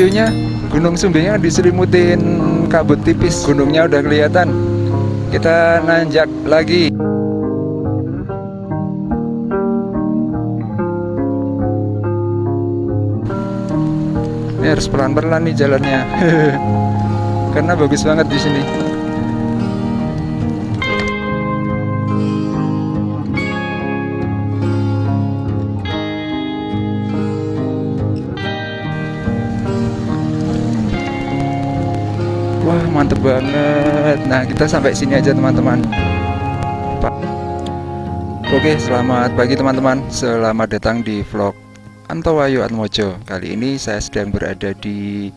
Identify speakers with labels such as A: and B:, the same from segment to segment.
A: viewnya. Gunung Sumbingnya diselimutin kabut tipis. Gunungnya udah kelihatan. Kita nanjak lagi. Ini harus pelan-pelan nih jalannya. Karena bagus banget di sini. Wah, mantep banget. Nah, kita sampai sini aja teman-teman. Oke, selamat pagi teman-teman. Selamat datang di vlog Antowayu Atmojo. Kali ini saya sedang berada di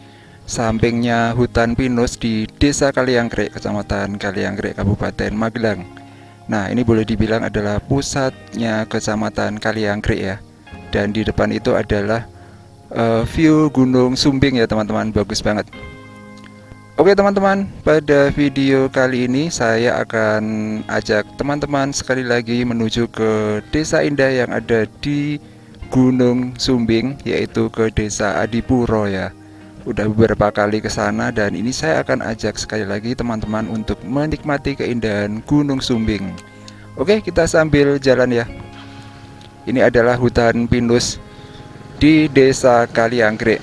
A: sampingnya hutan pinus di Desa Kaliangkrek, Kecamatan Kaliangkrek, Kabupaten Magelang. Nah, ini boleh dibilang adalah pusatnya Kecamatan Kaliangkrek ya. Dan di depan itu adalah view Gunung Sumbing ya teman-teman. Bagus banget. Oke teman-teman, pada video kali ini saya akan ajak teman-teman sekali lagi menuju ke desa indah yang ada di Gunung Sumbing, yaitu ke Desa Adipuro ya. Udah beberapa kali ke sana dan ini saya akan ajak sekali lagi teman-teman untuk menikmati keindahan Gunung Sumbing. Oke, kita sambil jalan ya. Ini adalah hutan pinus di Desa Kaliangkrek.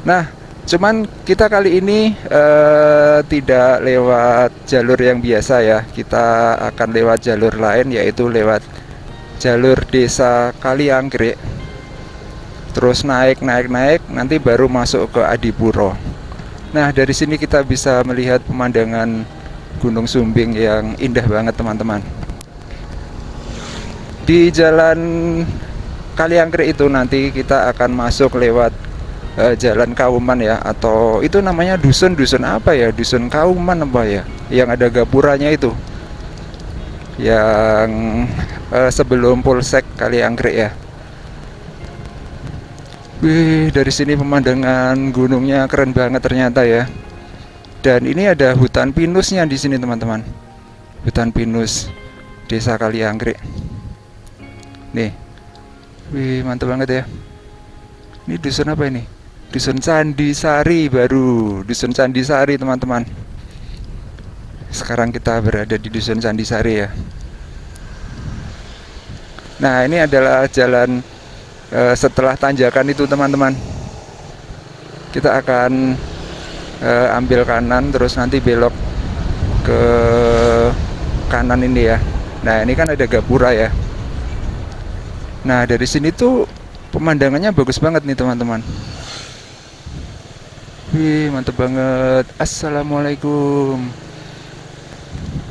A: Nah, cuman kita kali ini tidak lewat jalur yang biasa ya. Kita akan lewat jalur lain, yaitu lewat jalur Desa Kaliangkrek. Terus naik, nanti baru masuk ke Adipuro. Nah, dari sini kita bisa melihat pemandangan Gunung Sumbing yang indah banget teman-teman. Di jalan Kaliangkrek itu nanti kita akan masuk lewat jalan Kauman ya, atau itu namanya dusun apa ya, dusun Kauman apa ya, yang ada gapuranya itu, yang sebelum Polsek Kaliangkrek ya. Wih, dari sini pemandangan gunungnya keren banget ternyata ya. Dan ini ada hutan pinusnya di sini teman-teman, hutan pinus Desa Kaliangkrek. Nih, wih mantap banget ya. Ini dusun apa ini? Dusun Candisari baru, Dusun Candisari teman-teman. Sekarang kita berada di Dusun Candisari ya. Nah, ini adalah jalan setelah tanjakan itu teman-teman. Kita akan ambil kanan terus nanti belok ke kanan ini ya. Nah, ini kan ada gapura ya. Nah, dari sini tuh pemandangannya bagus banget nih teman-teman. Wih, mantep banget. Assalamualaikum.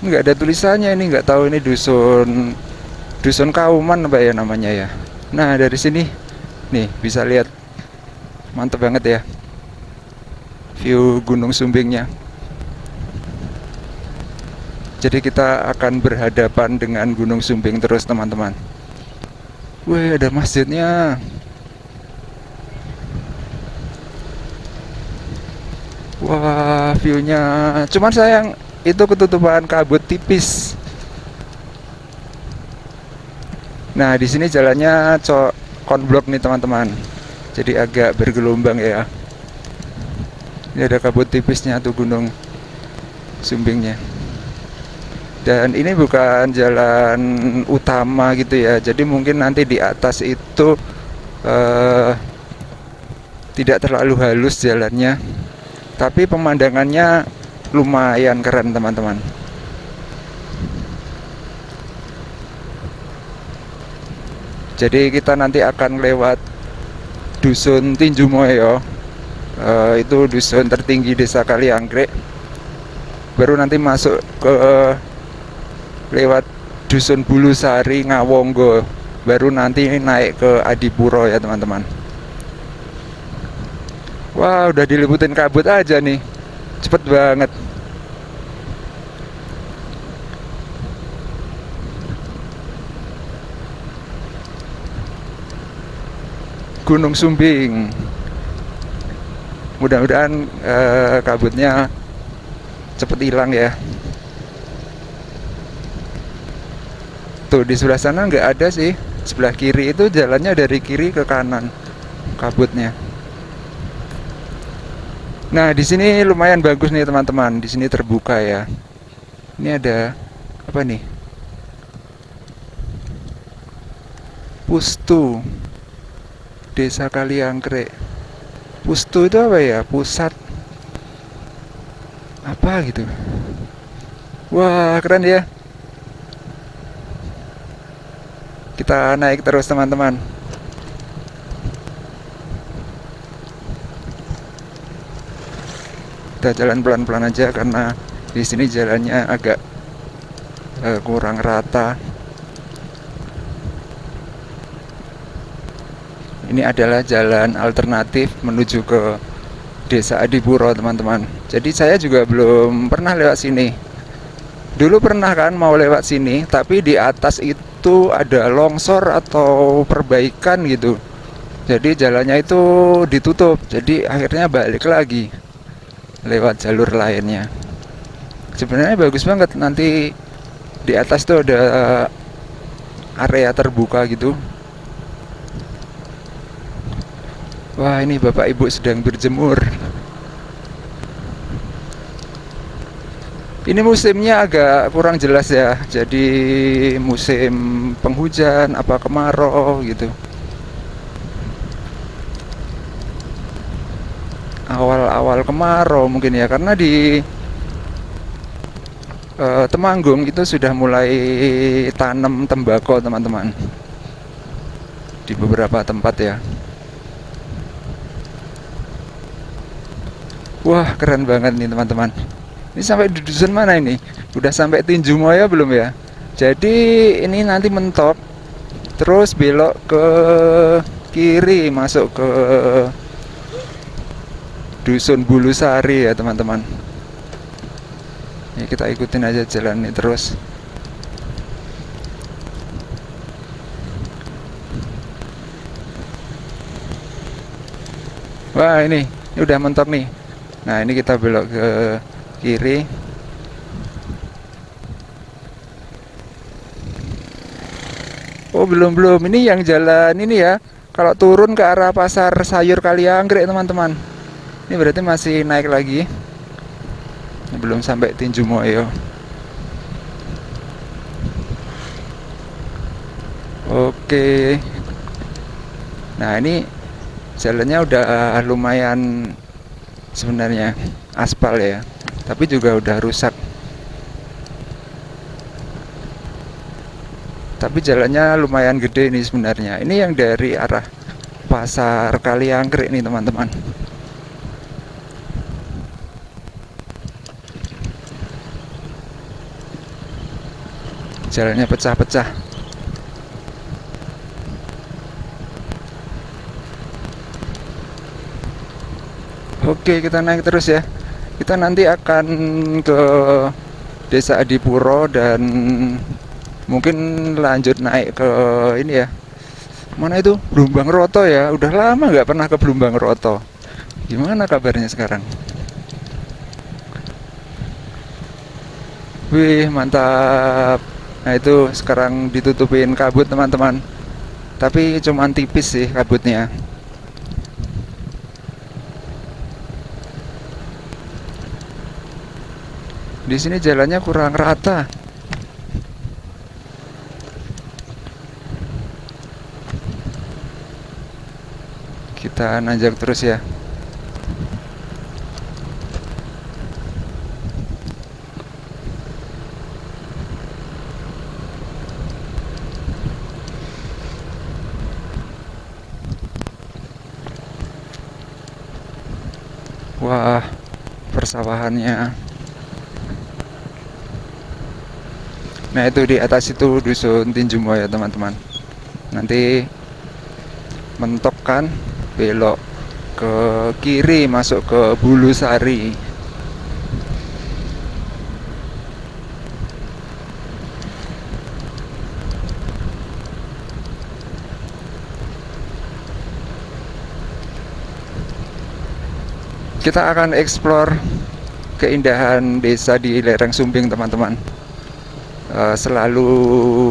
A: Nggak ada tulisannya ini, nggak tahu ini dusun Kauman apa ya namanya ya. Nah, dari sini nih bisa lihat mantep banget ya view Gunung Sumbingnya. Jadi kita akan berhadapan dengan Gunung Sumbing terus teman-teman. Wih, ada masjidnya. Wah, viewnya. Cuman sayang itu ketutupan kabut tipis. Nah, di sini jalannya konblok nih teman-teman. Jadi agak bergelombang ya. Ini ada kabut tipisnya tuh Gunung Sumbingnya. Dan ini bukan jalan utama gitu ya. Jadi mungkin nanti di atas itu tidak terlalu halus jalannya. Tapi pemandangannya lumayan keren teman-teman. Jadi kita nanti akan lewat dusun Tinjumoyo. Itu dusun tertinggi Desa Kaliangkrek. Baru nanti masuk ke lewat dusun Bulusari Ngawonggo. Baru nanti naik ke Adipuro ya teman-teman. Wah, udah diliputin kabut aja nih. Cepet banget. Gunung Sumbing. Mudah-mudahan kabutnya cepet hilang ya. Tuh di sebelah sana nggak ada sih. Sebelah kiri itu jalannya dari kiri ke kanan kabutnya. Nah, di sini lumayan bagus nih teman-teman. Di sini terbuka ya. Ini ada apa nih? Pustu Desa Kaliangkrek. Pustu itu apa ya? Pusat apa gitu? Wah, keren ya. Kita naik terus teman-teman. Kita jalan pelan-pelan aja karena di sini jalannya agak kurang rata. Ini adalah jalan alternatif menuju ke Desa Adipuro teman-teman. Jadi saya juga belum pernah lewat sini. Dulu pernah kan mau lewat sini, tapi di atas itu ada longsor atau perbaikan gitu. Jadi jalannya itu ditutup. Jadi akhirnya balik lagi lewat jalur lainnya. Sebenarnya bagus banget, nanti di atas tuh ada area terbuka gitu. Wah, ini bapak ibu sedang berjemur. Ini musimnya agak kurang jelas ya. Jadi musim penghujan apa kemarau gitu. Awal-awal kemarau mungkin ya, karena di Temanggung itu sudah mulai tanam tembakau teman-teman di beberapa tempat ya. Wah, keren banget nih teman-teman. Ini sampai di dusun mana ini? Udah sampai Tinju Moyo belum ya? Jadi ini nanti mentok, terus belok ke kiri masuk ke dusun Bulusari ya teman-teman. Ini kita ikutin aja jalan ini terus. Wah, ini udah mentok nih. Nah, ini kita belok ke kiri. Oh, belum. Ini yang jalan ini ya. Kalau turun ke arah pasar sayur Kaliangkrek teman-teman. Ini berarti masih naik lagi. Ini belum sampai Tinju Moyo. Oke. Nah, ini jalannya udah lumayan sebenarnya, aspal ya. Tapi juga udah rusak. Tapi jalannya lumayan gede nih sebenarnya. Ini yang dari arah pasar Kaliangkrek nih teman-teman. Jalannya pecah-pecah. Oke, kita naik terus ya. Kita nanti akan ke Desa Adipuro dan mungkin lanjut naik ke ini ya. Mana itu? Blumbang Roto ya. Udah lama nggak pernah ke Blumbang Roto. Gimana kabarnya sekarang? Wih, mantap. Nah, itu sekarang ditutupin kabut teman-teman. Tapi cuman tipis sih kabutnya. Di sini jalannya kurang rata. Kita nanjak terus ya. Wah, persawahannya. Nah, itu di atas itu dusun Tinjumo ya teman-teman. Nanti mentok kan, belok ke kiri masuk ke Bulusari. Kita akan explore keindahan desa di lereng Sumbing teman-teman. Selalu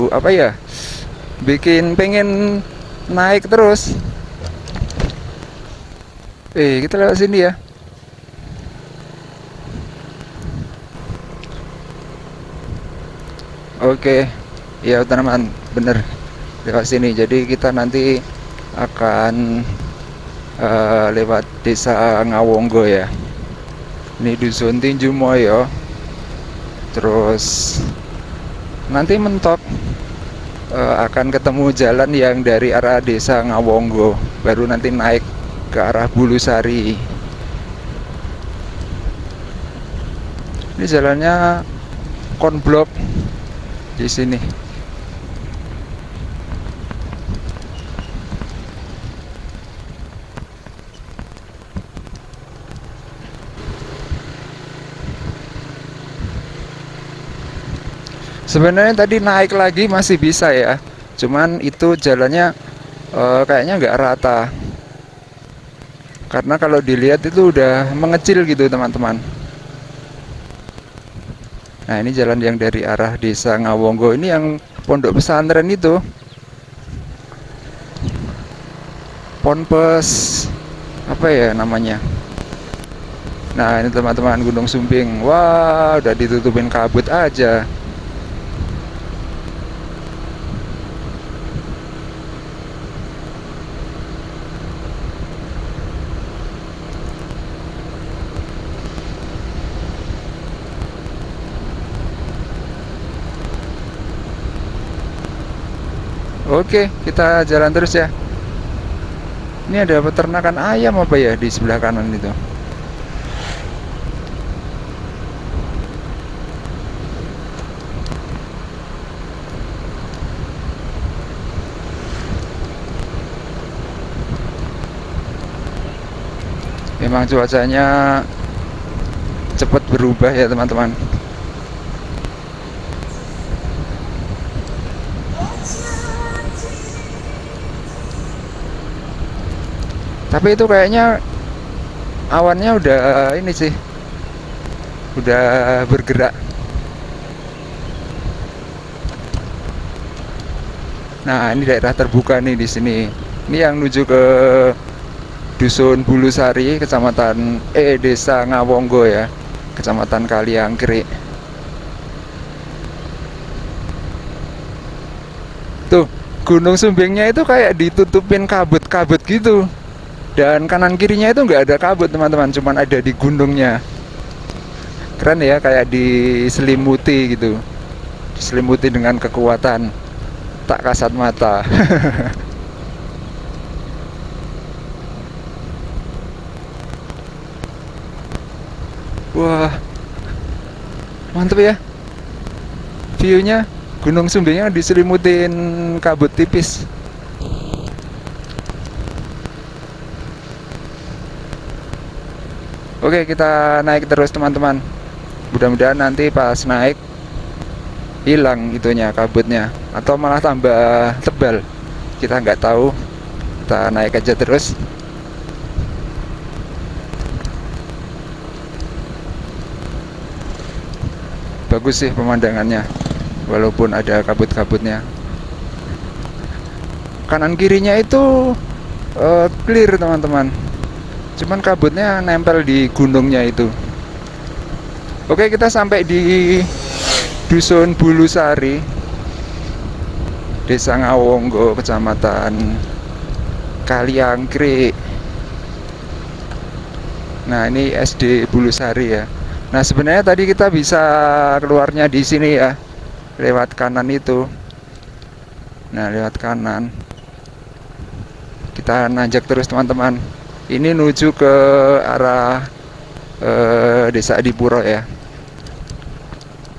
A: apa ya, bikin pengen naik terus. Kita lewat sini ya. Oke, ya teman-teman, bener lewat sini. Jadi kita nanti akan lewat desa Ngawonggo ya. Ini dusun Tinju Moyo. Terus nanti mentok akan ketemu jalan yang dari arah desa Ngawonggo, baru nanti naik ke arah Bulusari. Ini jalannya konblok di sini. Sebenarnya tadi naik lagi masih bisa ya, cuman itu jalannya kayaknya nggak rata, karena kalau dilihat itu udah mengecil gitu teman-teman. Nah ini jalan yang dari arah desa Ngawonggo, ini yang pondok pesantren itu, Ponpes apa ya namanya. Nah ini teman-teman, Gunung Sumbing. Wah, udah ditutupin kabut aja. Oke, kita jalan terus ya. Ini ada peternakan ayam apa ya di sebelah kanan itu? Memang cuacanya cepat berubah ya teman-teman. Tapi itu kayaknya awannya udah ini sih, udah bergerak. Nah ini daerah terbuka nih di sini. Ini yang menuju ke Dusun Bulusari, kecamatan Desa Ngawonggo ya, kecamatan Kaliangkrik. Tuh, Gunung Sumbingnya itu kayak ditutupin kabut-kabut gitu. Dan kanan kirinya itu nggak ada kabut teman-teman, cuman ada di gunungnya. Keren ya, kayak diselimuti gitu, diselimuti dengan kekuatan tak kasat mata. Wah, mantep ya viewnya. Gunung Sumbingnya diselimutin kabut tipis. Oke, kita naik terus teman-teman. Mudah-mudahan nanti pas naik hilang itunya kabutnya, atau malah tambah tebal. Kita nggak tahu. Kita naik aja terus. Bagus sih pemandangannya, walaupun ada kabut-kabutnya. Kanan kirinya itu clear teman-teman, cuman kabutnya nempel di gunungnya itu. Oke, kita sampai di Dusun Bulusari, Desa Ngawonggo, Kecamatan Kaliangkrik. Nah ini SD Bulusari ya. Nah sebenarnya tadi kita bisa keluarnya di sini ya, lewat kanan itu. Nah lewat kanan kita nanjak terus teman-teman. Ini menuju ke arah Desa Adipuro ya.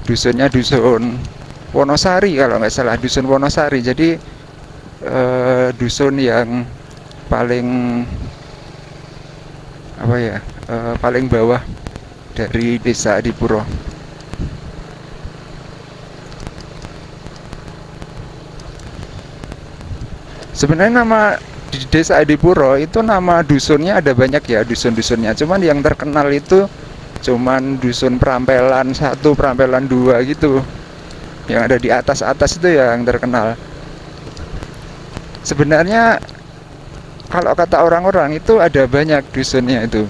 A: Dusunnya dusun Wonosari kalau nggak salah, dusun Wonosari. Jadi dusun yang paling apa ya, paling bawah dari Desa Adipuro. Sebenarnya nama di Desa Adipuro itu nama dusunnya ada banyak ya, dusun-dusunnya. Cuman yang terkenal itu cuman dusun Perampelan 1, Perampelan 2 gitu. Yang ada di atas-atas itu yang terkenal. Sebenarnya kalau kata orang-orang itu ada banyak dusunnya itu.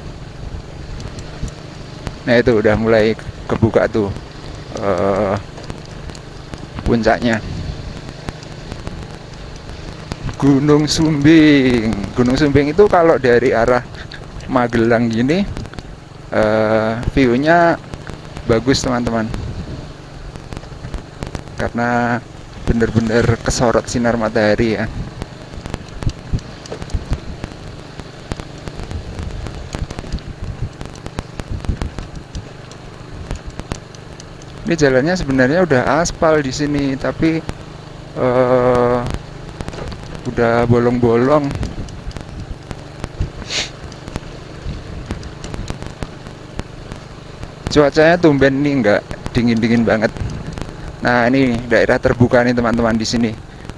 A: Nah itu udah mulai kebuka tuh puncaknya. Gunung Sumbing. Gunung Sumbing itu kalau dari arah Magelang gini, view-nya bagus teman-teman, karena bener-bener kesorot sinar matahari ya. Ini jalannya sebenarnya udah aspal di sini, tapi udah bolong-bolong. Cuacanya tumben nih, nggak dingin-dingin banget. Nah, ini daerah terbuka nih teman-teman di sini.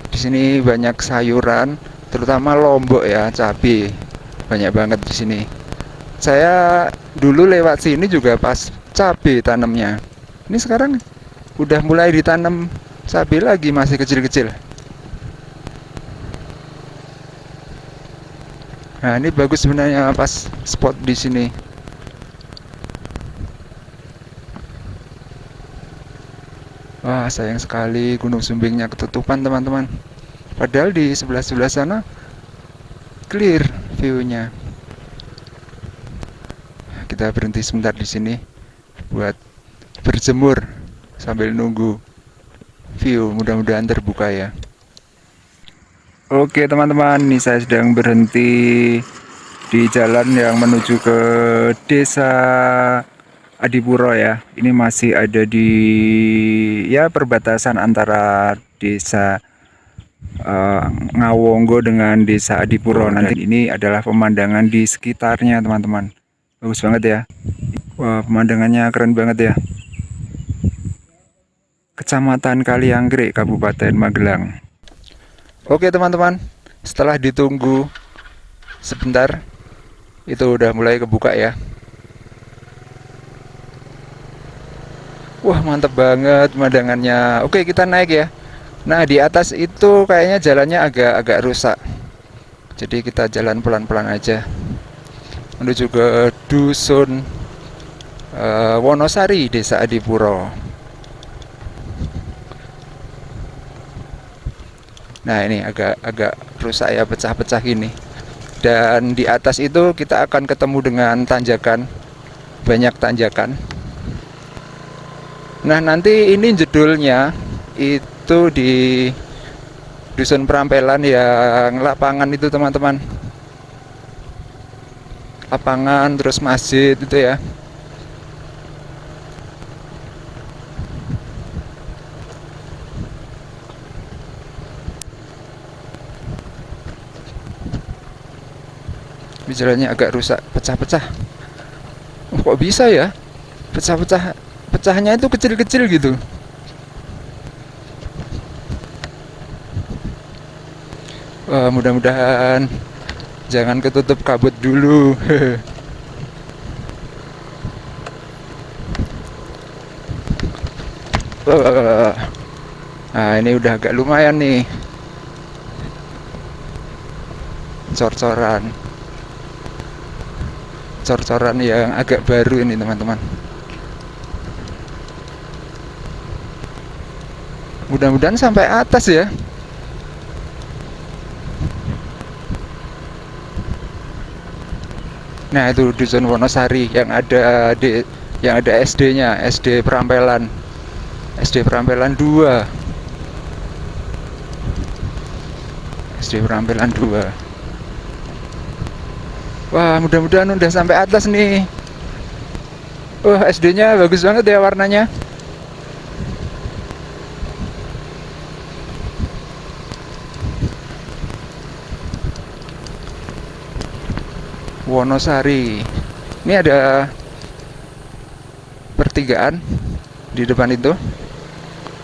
A: Di sini banyak sayuran, terutama lombok ya, cabai. Banyak banget di sini. Saya dulu lewat sini juga pas cabai tanamnya. Ini sekarang udah mulai ditanam cabai lagi, masih kecil-kecil. Nah, ini bagus sebenarnya pas spot di sini. Wah, sayang sekali Gunung Sumbingnya ketutupan teman-teman. Padahal di sebelah-sebelah sana clear view-nya. Kita berhenti sebentar di sini buat berjemur sambil nunggu view, mudah-mudahan terbuka ya. Oke teman-teman, ini saya sedang berhenti di jalan yang menuju ke desa Adipuro ya. Ini masih ada di ya perbatasan antara desa Ngawonggo dengan desa Adipuro. Nanti ini adalah pemandangan di sekitarnya teman-teman. Bagus banget ya. Wah, pemandangannya keren banget ya. Kecamatan Kalianggrek, Kabupaten Magelang. Oke teman-teman, setelah ditunggu sebentar, itu udah mulai kebuka ya. Wah, mantep banget pemandangannya. Oke, kita naik ya. Nah, di atas itu kayaknya jalannya agak rusak. Jadi kita jalan pelan-pelan aja menuju ke dusun Wonosari, desa Adipuro. Nah, ini agak rusak ya, pecah-pecah gini. Dan di atas itu kita akan ketemu dengan tanjakan, banyak tanjakan. Nah, nanti ini jedulnya itu di dusun Perampelan yang lapangan itu teman-teman. Lapangan terus masjid itu ya. Jalannya agak rusak, pecah-pecah. Oh, kok bisa ya? Pecah-pecah, pecahnya itu kecil-kecil gitu. Wah, mudah-mudahan jangan ketutup kabut dulu. Nah, ini udah agak lumayan nih. Cor-coran yang agak baru ini teman-teman. Mudah-mudahan sampai atas ya. Nah, itu dusun Wonosari yang ada SD-nya, SD Perampelan. SD Perampelan 2. SD Perampelan 2. Wah, mudah-mudahan udah sampai atas nih. Wah, SD-nya bagus banget ya warnanya. Wonosari. Ini ada pertigaan di depan itu.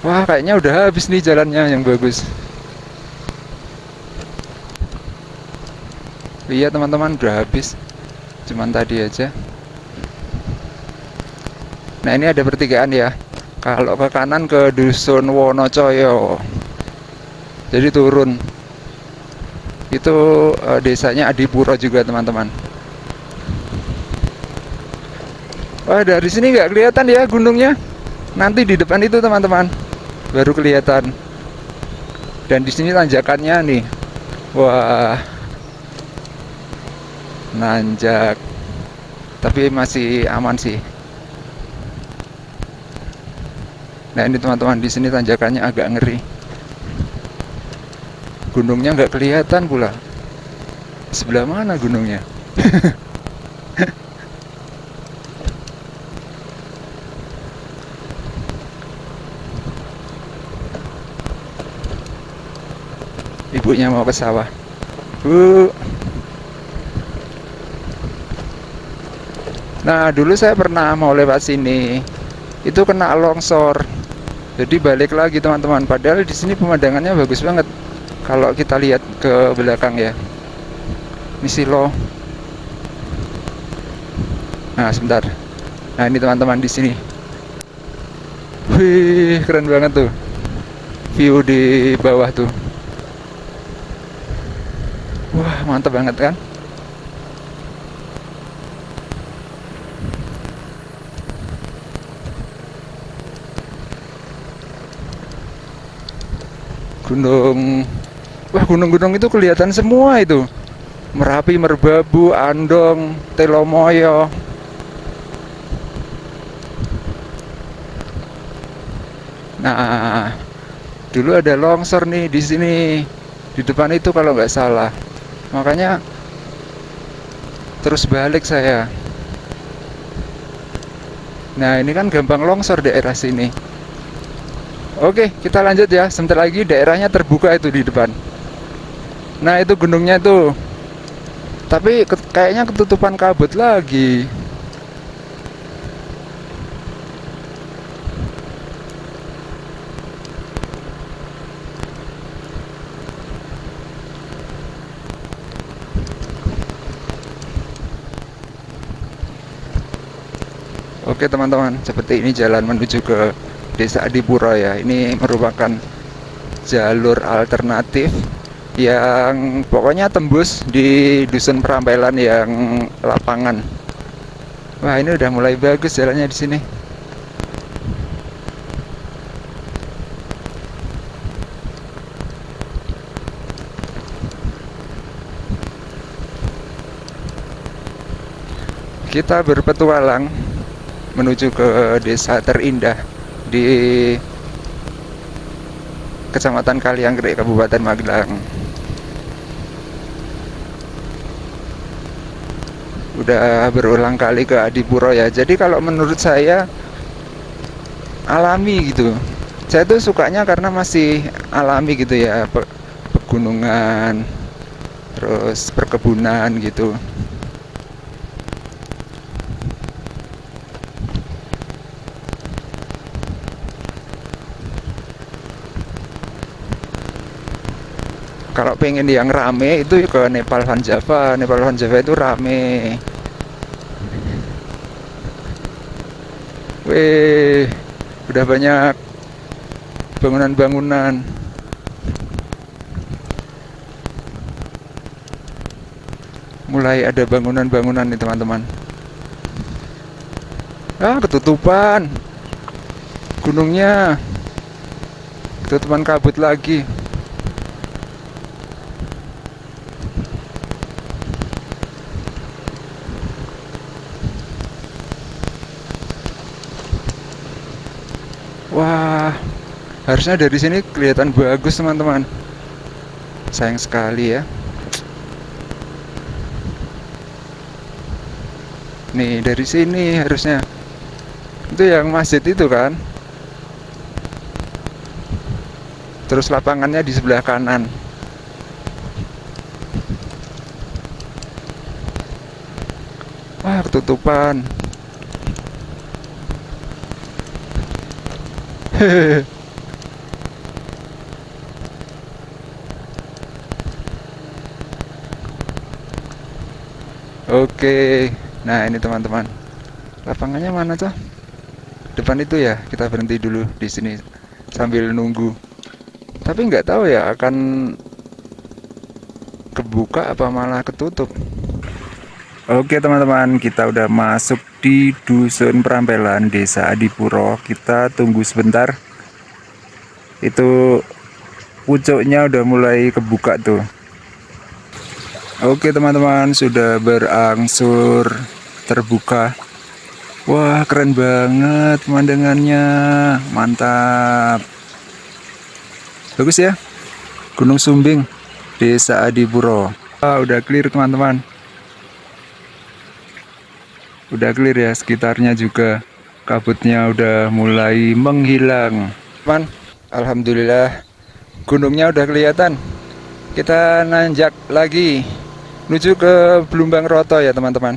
A: Wah, kayaknya udah habis nih jalannya yang bagus. Iya teman-teman, udah habis. Cuman tadi aja. Nah, ini ada pertigaan ya. Kalau ke kanan ke dusun Wonocoyo. Jadi turun. Itu desanya Adipuro juga teman-teman. Wah, dari sini nggak kelihatan ya gunungnya. Nanti di depan itu teman-teman. baru kelihatan. Dan di sini tanjakannya nih, wah, nanjak, tapi masih aman sih. Nah ini teman-teman, di sini tanjakannya agak ngeri. Gunungnya nggak kelihatan pula. Sebelah mana gunungnya? Ibunya mau ke sawah. Bu. Nah dulu saya pernah mau lewat sini, itu kena longsor. Jadi balik lagi teman-teman. Padahal di sini pemandangannya bagus banget. Kalau kita lihat ke belakang ya. Ini silo. Nah sebentar. Nah ini teman-teman di sini. Wih keren banget tuh. View di bawah tuh. Wah mantap banget kan. Gunung. Wah gunung-gunung itu kelihatan semua itu. Merapi, Merbabu, Andong, Telomoyo. Nah, dulu ada longsor nih di sini, di depan itu kalau nggak salah. Makanya terus balik saya. Nah, ini kan gampang longsor daerah sini. Oke, kita lanjut ya. Sebentar lagi daerahnya terbuka itu di depan. Nah, itu gunungnya tuh. Tapi kayaknya ketutupan kabut lagi. Oke teman-teman, seperti ini jalan menuju ke Desa Adipuro ya. Ini merupakan jalur alternatif yang pokoknya tembus di Dusun Perampelan yang lapangan. Wah, ini udah mulai bagus jalannya di sini. Kita berpetualang menuju ke desa terindah di Kecamatan Kalianggrek, Kabupaten Magelang. Udah berulang kali ke Adipuro ya. Jadi kalau menurut saya alami gitu. Saya tuh sukanya karena masih alami gitu ya, pegunungan, terus perkebunan gitu. Kalau pengen yang rame itu ke Nepal Van Java. Nepal Van Java itu rame. Wih, udah banyak bangunan-bangunan. Mulai ada bangunan-bangunan nih teman-teman. Ah, ketutupan. Gunungnya ketutupan kabut lagi. Wah, harusnya dari sini kelihatan bagus teman-teman. Sayang sekali ya. Nih dari sini harusnya. Itu yang masjid itu kan. Terus lapangannya di sebelah kanan. Wah, ketutupan. Oke. Nah, ini teman-teman. Lapangannya mana tuh? Depan itu ya. Kita berhenti dulu di sini sambil nunggu. Tapi nggak tahu ya akan kebuka apa malah ketutup. Oke teman-teman, kita udah masuk di Dusun Perampelan, Desa Adipuro. Kita tunggu sebentar. Itu pucuknya udah mulai kebuka tuh. Oke teman-teman, sudah berangsur terbuka. Wah, keren banget pemandangannya. Mantap. Bagus ya. Gunung Sumbing, Desa Adipuro. Wah, udah clear teman-teman. Udah clear ya, sekitarnya juga. Kabutnya udah mulai menghilang. Teman, alhamdulillah gunungnya udah kelihatan. Kita nanjak lagi menuju ke Blumbang Roto ya teman-teman.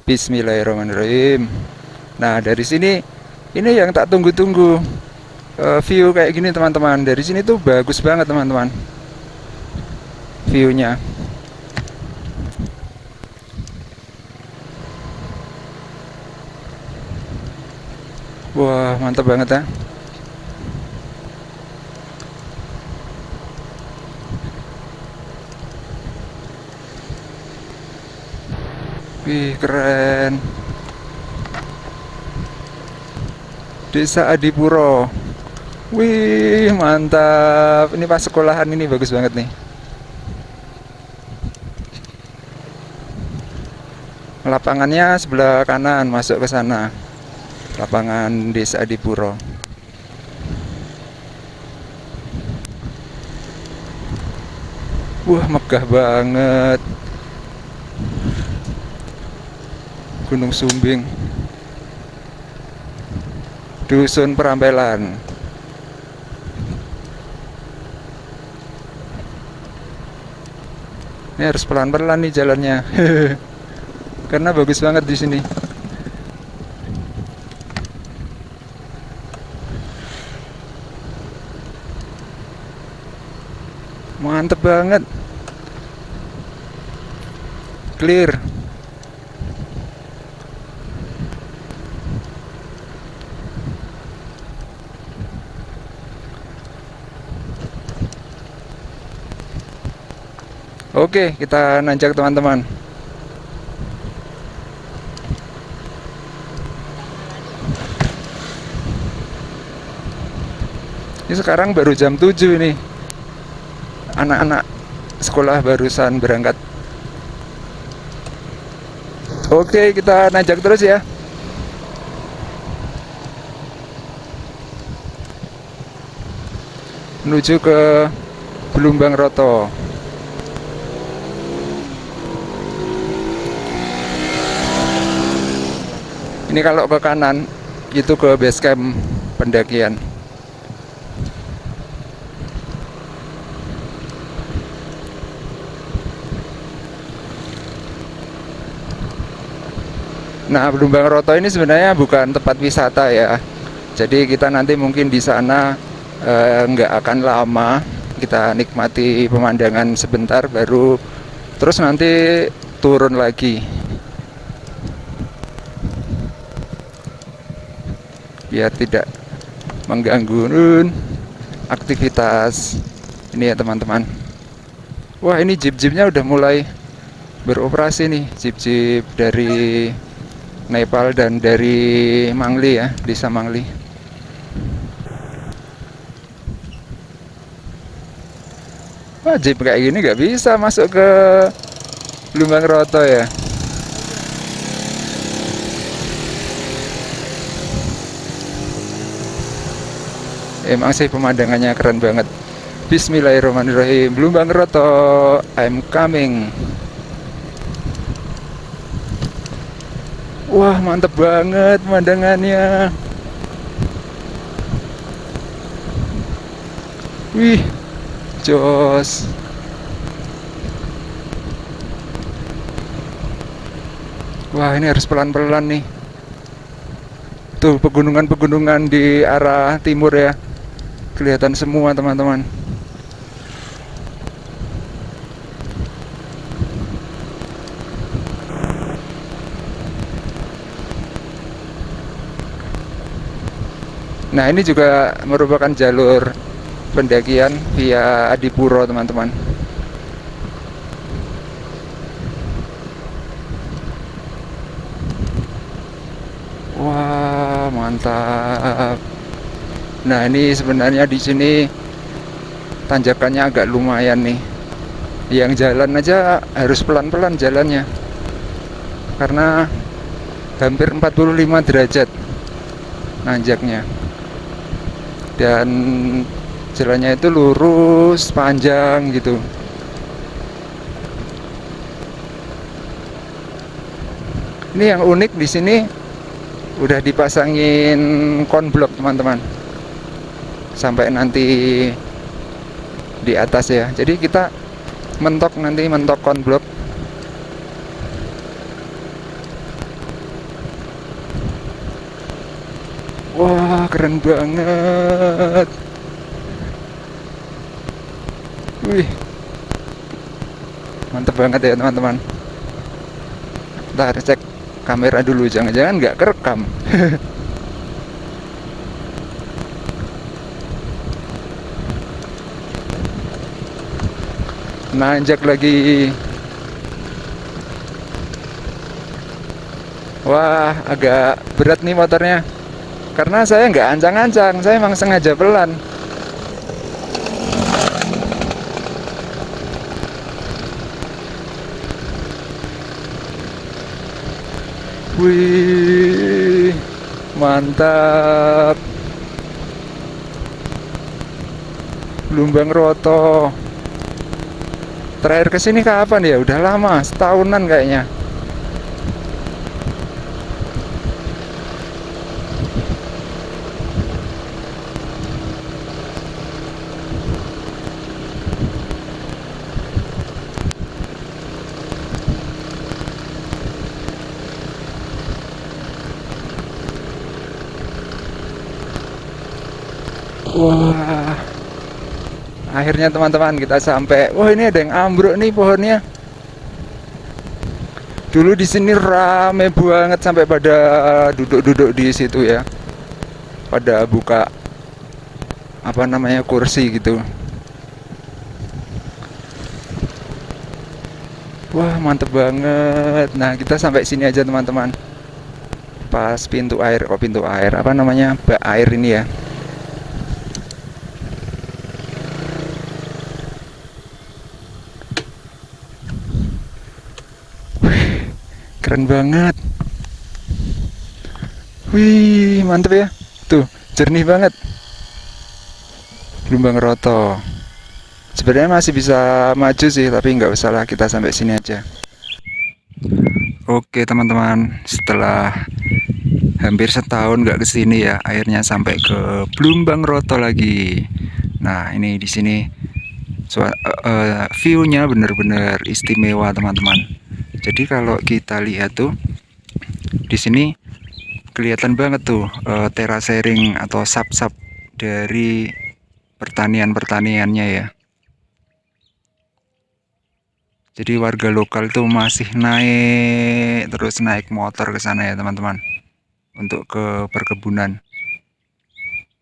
A: Bismillahirrahmanirrahim. Nah, dari sini ini yang tak tunggu-tunggu. View kayak gini teman-teman. Dari sini tuh bagus banget teman-teman. View-nya. Wah, mantap banget ya. Wih, keren. Desa Adipuro. Wih, mantap. Ini pas sekolahan ini bagus banget nih. Lapangannya sebelah kanan, masuk ke sana. Lapangan Desa Adipuro. Wah, megah banget. Gunung Sumbing. Dusun Perampelan. Ini harus pelan-pelan nih jalannya. Karena bagus banget di sini. Mantep banget. Clear. Oke, kita nanjak teman-teman. Ini sekarang baru jam 7 ini. Anak-anak sekolah barusan berangkat. Oke, kita nanjak terus ya. Menuju ke Blumbang Roto. Ini kalau ke kanan itu ke base camp pendakian. Nah, Blumbang Roto ini sebenarnya bukan tempat wisata ya. Jadi kita nanti mungkin di sana nggak akan lama. Kita nikmati pemandangan sebentar, baru terus nanti turun lagi. Biar tidak mengganggu aktivitas ini ya teman-teman. Wah, ini jeep-jeepnya udah mulai beroperasi nih, jeep-jeep dari Nepal dan dari Mangli ya, desa Mangli. Wah, jeep kayak gini nggak bisa masuk ke Blumbang Roto ya. Emang sih pemandangannya keren banget. Bismillahirrahmanirrahim. Blumbang Roto, I'm coming. Wah, mantep banget pemandangannya. Wih, jos. Wah, ini harus pelan-pelan nih. Tuh pegunungan-pegunungan di arah timur ya. Kelihatan semua teman-teman. Nah, ini juga merupakan jalur pendakian via Adipuro teman-teman. Wah, mantap. Nah, ini sebenarnya di sini tanjakannya agak lumayan nih. Yang jalan aja harus pelan-pelan jalannya karena hampir 45 derajat nanjaknya. Dan jalannya itu lurus panjang gitu. Ini yang unik di sini udah dipasangin konblok teman-teman sampai nanti di atas ya. Jadi kita nanti mentok konblok. Wah, keren banget. Wih, mantep banget ya teman-teman. Ntar cek kamera dulu, jangan-jangan nggak kerekam. Nanjak lagi. Wah, agak berat nih motornya karena saya nggak ancang-ancang, saya emang sengaja pelan. Wih, mantap. Blumbang Roto. Terakhir kesini kapan ya? Udah lama, setahunan kayaknya. Wah, akhirnya teman-teman kita sampai. Wah, ini ada yang ambruk nih pohonnya. Dulu di sini rame banget sampai pada duduk-duduk di situ ya. Pada buka apa namanya kursi gitu. Wah, mantep banget. Nah, kita sampai sini aja teman-teman. Pas pintu air, pintu air apa namanya? Bak air ini ya. Keren banget. Wih, mantep ya. Tuh, jernih banget. Blumbang Roto. Sebenarnya masih bisa maju sih, tapi nggak usah lah, kita sampai sini aja. Oke teman-teman, setelah hampir setahun nggak kesini ya, akhirnya sampai ke Blumbang Roto lagi. Nah, ini di sini view-nya bener-bener istimewa teman-teman. Jadi kalau kita lihat tuh di sini kelihatan banget tuh terasering atau sap-sap dari pertaniannya ya. Jadi warga lokal tuh masih terus naik motor ke sana ya teman-teman untuk ke perkebunan.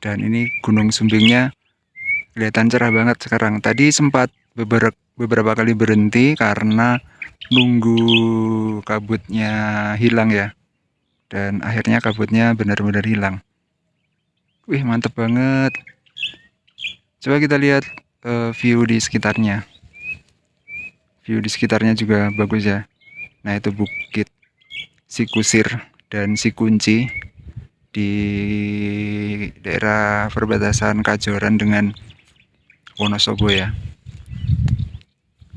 A: Dan ini Gunung Sumbingnya kelihatan cerah banget sekarang. Tadi sempat beberapa kali berhenti karena nunggu kabutnya hilang ya. Dan akhirnya kabutnya benar-benar hilang. Wih, mantep banget. Coba kita lihat view di sekitarnya. View di sekitarnya juga bagus ya. Nah, itu Bukit Sikusir dan Sikunci di daerah perbatasan Kajoran dengan Wonosobo ya.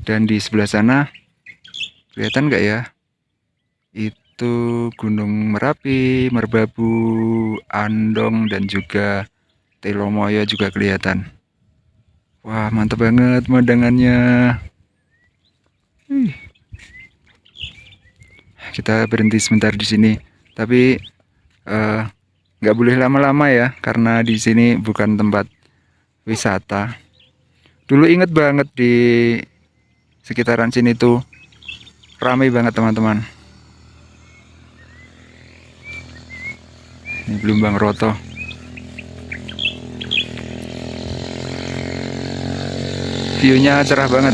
A: Dan di sebelah sana kelihatan nggak ya? Itu Gunung Merapi, Merbabu, Andong, dan juga Telomoyo juga kelihatan. Wah, mantap banget pemandangannya. Kita berhenti sebentar di sini, tapi nggak boleh lama-lama ya, karena di sini bukan tempat wisata. Dulu inget banget di sekitaran sini tuh ramai banget teman-teman. Ini Blumbang Roto. View-nya cerah banget.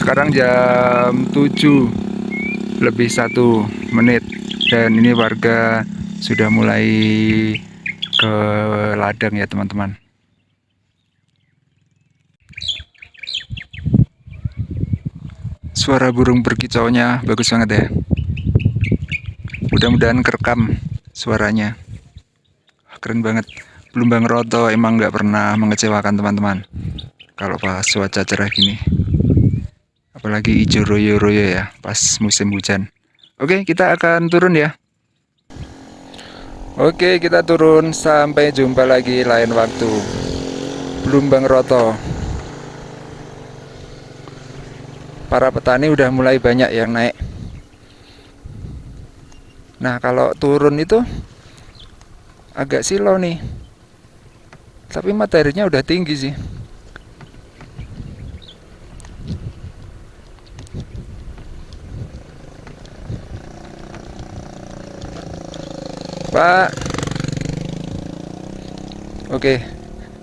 A: Sekarang jam 7 lebih 1 menit Dan ini warga sudah mulai ke ladang ya teman-teman. Suara burung berkicaunya bagus banget ya. Mudah-mudahan kerekam suaranya. Keren banget. Blumbang roto emang nggak pernah mengecewakan teman-teman. Kalau pas cuaca cerah gini. Apalagi hijau royo-royo ya pas musim hujan. Oke, kita akan turun ya. Oke, kita turun. Sampai jumpa lagi lain waktu. Blumbang roto. Para petani udah mulai banyak yang naik. Nah, kalau turun itu agak silau nih. Tapi materinya udah tinggi sih. Pak. Oke,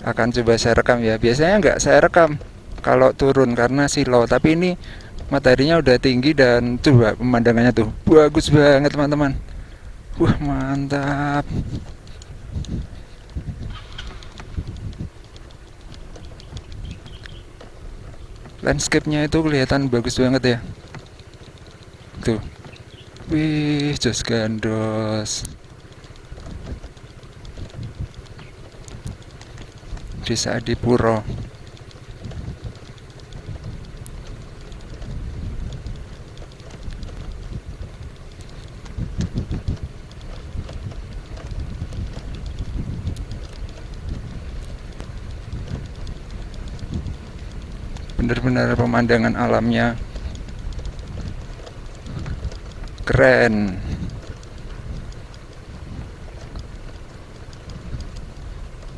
A: akan coba saya rekam ya. Biasanya nggak saya rekam kalau turun karena silau. Tapi ini materinya udah tinggi dan coba pemandangannya tuh bagus banget teman-teman. Wah, mantap. Landscape-nya itu kelihatan bagus banget ya. Tuh. Wih, jos gandos. Desa Adipuro. Benar-benar pemandangan alamnya keren.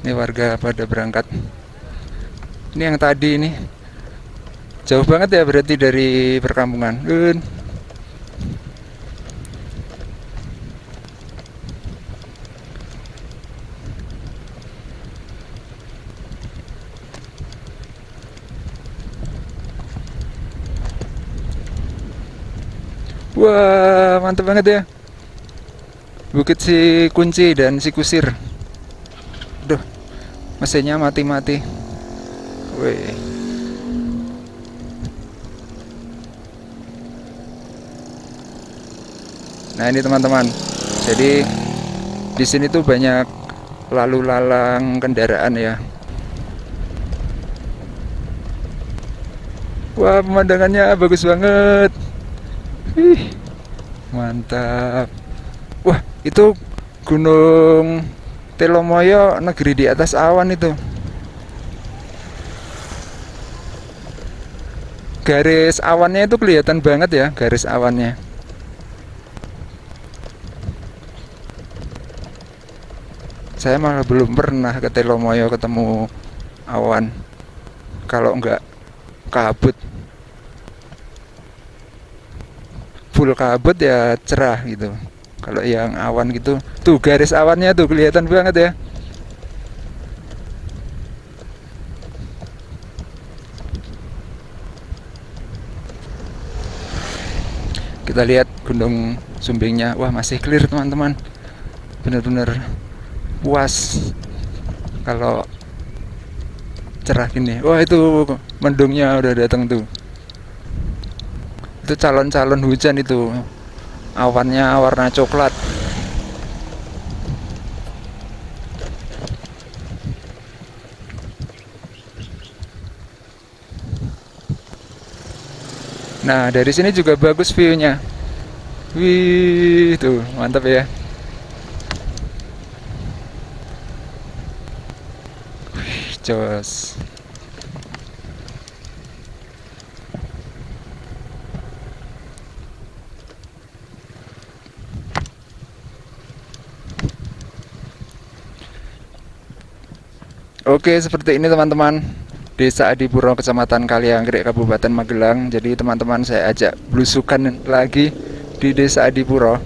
A: Ini warga pada berangkat. Ini yang tadi ini jauh banget ya berarti dari perkampungan. Wah, mantap banget ya. Bukit si kunci dan si kusir. Duh, mesinnya mati-mati. Wih. Nah, ini teman-teman. Jadi di sini tuh banyak lalu lalang kendaraan ya. Wah, pemandangannya bagus banget. Mantap. Wah, itu Gunung Telomoyo, negeri di atas awan itu. Garis awannya itu kelihatan banget ya, garis awannya. Saya malah belum pernah ke Telomoyo ketemu awan. Kalau enggak kabut. Full kabut ya cerah gitu. Kalau yang awan gitu, tuh garis awannya tuh kelihatan banget ya. Kita lihat Gunung Sumbingnya. Wah, masih clear teman-teman. Bener-bener puas kalau cerah gini. Wah, itu mendungnya udah datang tuh. Itu calon-calon hujan itu. Awannya warna coklat. Nah, dari sini juga bagus view-nya. Wih, tuh mantap ya. Wih, jos. Oke, seperti ini teman-teman. Desa Adipuro, Kecamatan Kalianggrek, Kabupaten Magelang. Jadi teman-teman saya ajak belusukan lagi di Desa Adipuro.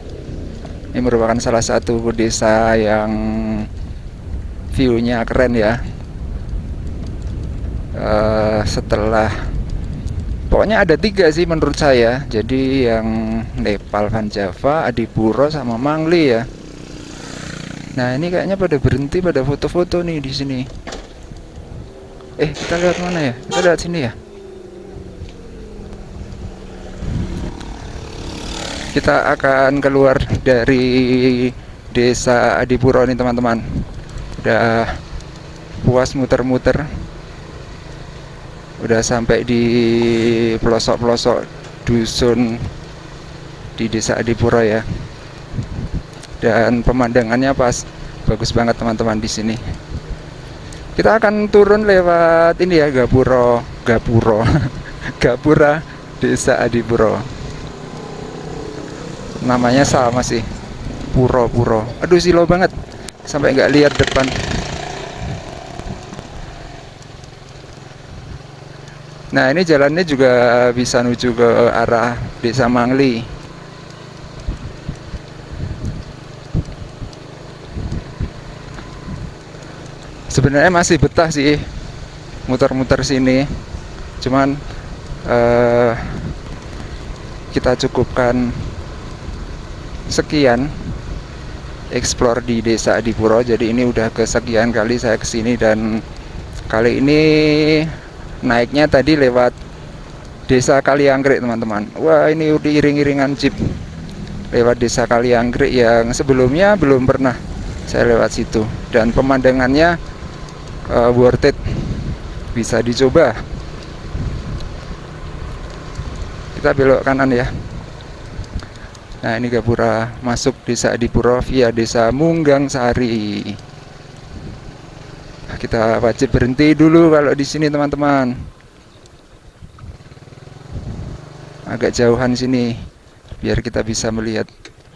A: Ini merupakan salah satu desa yang view-nya keren ya. Setelah pokoknya ada 3 sih menurut saya. Jadi yang Nepal, Van Java, Adipuro, sama Mangli ya. Nah ini kayaknya pada berhenti, pada foto-foto nih di sini. Kita lewat mana ya? Kita lewat sini ya. Kita akan keluar dari desa Adipuro nih teman-teman. Udah puas muter-muter. Udah sampai di pelosok-pelosok dusun di desa Adipuro ya. Dan pemandangannya pas bagus banget teman-teman di sini. Kita akan turun lewat ini ya, Gapura desa Adipuro. Namanya sama sih, Puro. Aduh silau banget, sampai nggak lihat depan. Nah ini jalannya juga bisa menuju ke arah desa Mangli. Sebenarnya masih betah sih muter-muter sini, cuman kita cukupkan sekian explore di desa Adipuro. Jadi ini udah kesekian kali saya kesini, dan kali ini naiknya tadi lewat desa Kalianggrek teman-teman. Wah ini udah iring-iringan jeep lewat desa Kalianggrek yang sebelumnya belum pernah saya lewat situ, dan pemandangannya worth it, bisa dicoba. Kita belok kanan ya. Nah ini Gapura, masuk desa Adipuro via desa Munggang Sari. Kita wajib berhenti dulu kalau di sini teman-teman. Agak jauhan sini biar kita bisa melihat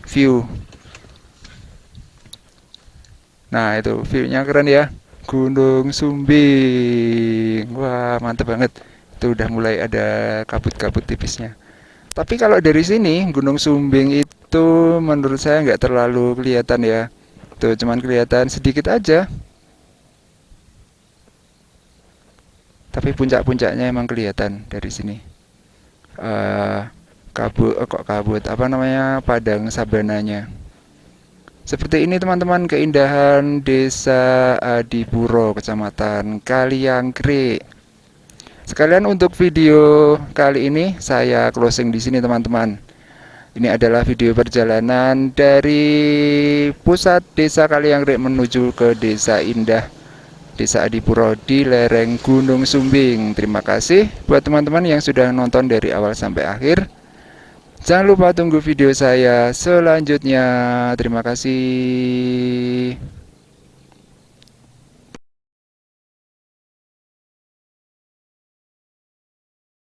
A: view. Nah itu view-nya keren ya, Gunung Sumbing. Wah mantep banget. Itu udah mulai ada kabut-kabut tipisnya. Tapi kalau dari sini Gunung Sumbing itu menurut saya nggak terlalu kelihatan ya. Tuh cuman kelihatan sedikit aja. Tapi puncak-puncaknya emang kelihatan dari sini. Kabut apa namanya, padang sabananya. Seperti ini teman-teman keindahan desa Adipuro, kecamatan Kalianggrek. Sekalian untuk video kali ini saya closing di sini teman-teman. Ini adalah video perjalanan dari pusat desa Kalianggrek menuju ke desa indah desa Adipuro di lereng Gunung Sumbing. Terima kasih buat teman-teman yang sudah nonton dari awal sampai akhir. Jangan lupa tunggu video saya selanjutnya. Terima kasih.